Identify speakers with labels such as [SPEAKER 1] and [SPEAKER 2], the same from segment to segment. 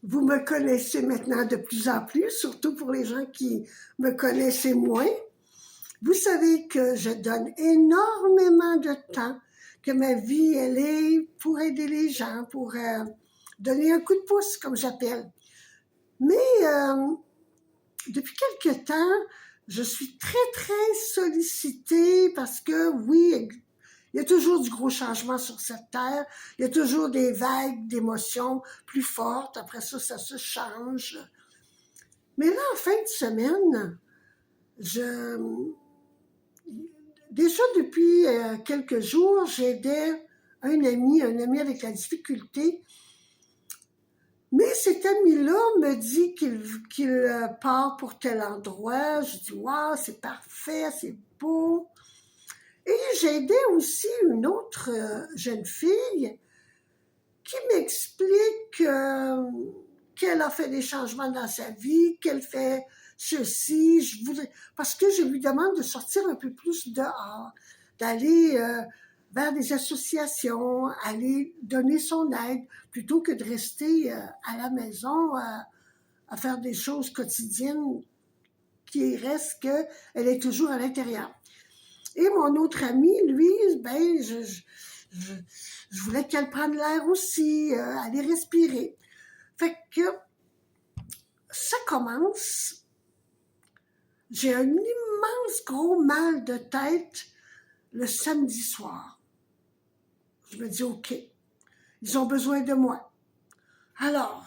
[SPEAKER 1] Vous me connaissez maintenant de plus en plus, surtout pour les gens qui me connaissaient moins. Vous savez que je donne énormément de temps, que ma vie, elle est pour aider les gens, pour donner un coup de pouce, comme j'appelle. Mais depuis quelque temps, je suis très, très sollicitée parce que, oui, il y a toujours du gros changement sur cette terre. Il y a toujours des vagues d'émotions plus fortes. Après ça, ça se change. Mais là, en fin de semaine, je... déjà depuis quelques jours, j'aidais un ami avec la difficulté. Mais cet ami-là me dit qu'il part pour tel endroit. Je dis, waouh, c'est parfait, c'est beau. Et j'ai aidé aussi une autre jeune fille qui m'explique qu'elle a fait des changements dans sa vie, qu'elle fait ceci. Parce que je lui demande de sortir un peu plus dehors, d'aller vers des associations, aller donner son aide, plutôt que de rester à la maison à faire des choses quotidiennes qui restent qu'elle est toujours à l'intérieur. Et mon autre ami, lui, ben, je voulais qu'elle prenne l'air aussi, aller respirer. Fait que ça commence. J'ai un immense gros mal de tête le samedi soir. Je me dis, OK, ils ont besoin de moi. Alors,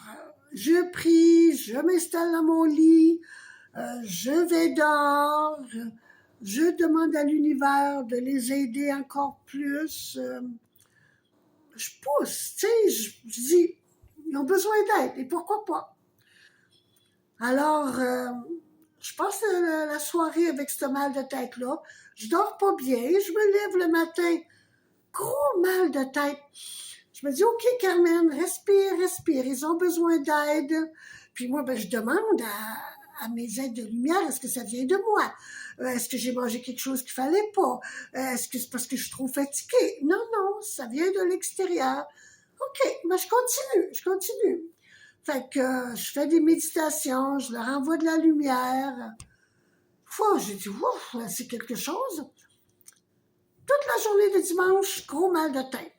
[SPEAKER 1] je prie, je m'installe dans mon lit, je vais dehors, je demande à l'univers de les aider encore plus. Je pousse, tu sais, je dis, ils ont besoin d'aide, et pourquoi pas? Alors, je passe la soirée avec ce mal de tête-là. Je dors pas bien, je me lève le matin, gros mal de tête. Je me dis, OK, Carmen, respire, respire, ils ont besoin d'aide. Puis moi, ben, je demande à mes aides de lumière, est-ce que ça vient de moi? Est-ce que j'ai mangé quelque chose qu'il fallait pas? Est-ce que c'est parce que je suis trop fatiguée? Non, non, ça vient de l'extérieur. OK, ben je continue. Fait que je fais des méditations, je leur envoie de la lumière. J'ai dit, ouf, c'est quelque chose. Toute la journée de dimanche, gros mal de tête.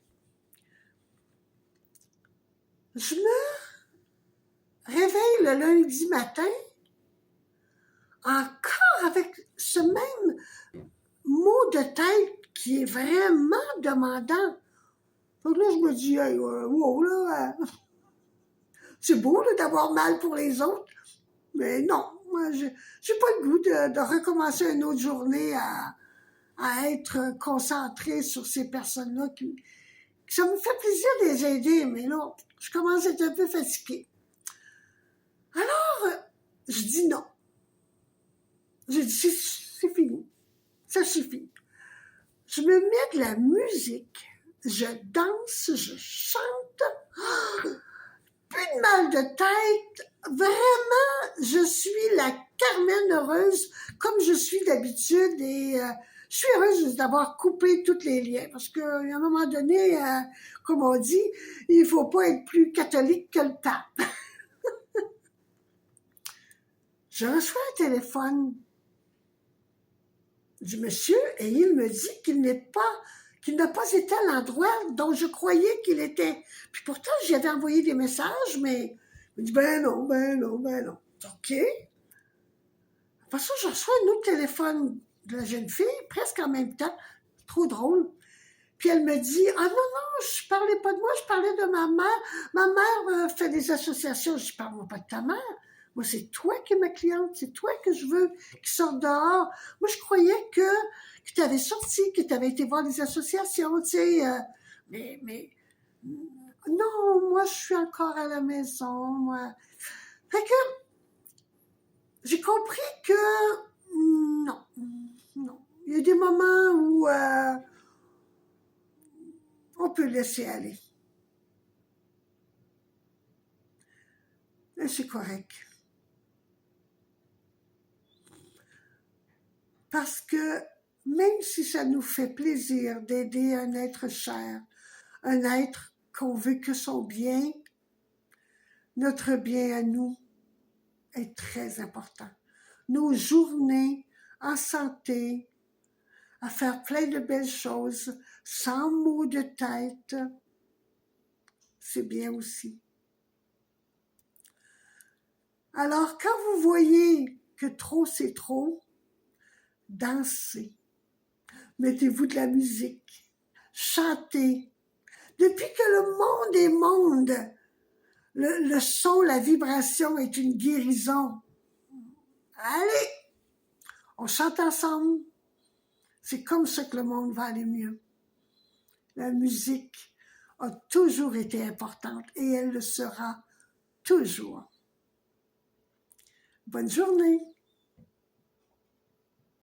[SPEAKER 1] Je me réveille le lundi matin, encore avec ce même mot de tête qui est vraiment demandant. Donc là, je me dis, hey, wow, là, c'est beau là, d'avoir mal pour les autres, mais non, moi, j'ai pas le goût de recommencer une autre journée à être concentrée sur ces personnes-là ça me fait plaisir de les aider, mais là, je commence à être un peu fatiguée. Alors, je dis non. J'ai dit, c'est fini. Ça suffit. Je me mets de la musique. Je danse, je chante. Plus de mal de tête. Vraiment, je suis la Carmen heureuse, comme je suis d'habitude. Et je suis heureuse d'avoir coupé tous les liens. Parce qu'à un moment donné, comme on dit, il ne faut pas être plus catholique que le pape. Je reçois un téléphone du monsieur et il me dit qu'il n'a pas été à l'endroit dont je croyais qu'il était. Puis pourtant, j'y avais envoyé des messages, mais il me dit, ben non, ben non, ben non. OK. Après ça, je reçois un autre téléphone de la jeune fille, presque en même temps. Trop drôle. Puis elle me dit, ah non, non, je parlais pas de moi, je parlais de ma mère. Ma mère fait des associations. Je dis, parle-moi pas de ta mère. Moi, c'est toi qui es ma cliente, c'est toi que je veux qui sorte dehors. Moi, je croyais que tu avais sorti, que tu avais été voir des associations, tu sais. Mais, non, moi, je suis encore à la maison, moi. Fait que, j'ai compris que, non, non. Il y a des moments où on peut laisser aller. Et c'est correct. Parce que même si ça nous fait plaisir d'aider un être cher, un être qu'on veut que son bien, notre bien à nous est très important. Nos journées en santé, à faire plein de belles choses, sans maux de tête, c'est bien aussi. Alors, quand vous voyez que trop c'est trop, dansez, mettez-vous de la musique, chantez. Depuis que le monde est monde, le son, la vibration est une guérison. Allez, on chante ensemble. C'est comme ça que le monde va aller mieux. La musique a toujours été importante et elle le sera toujours. Bonne journée.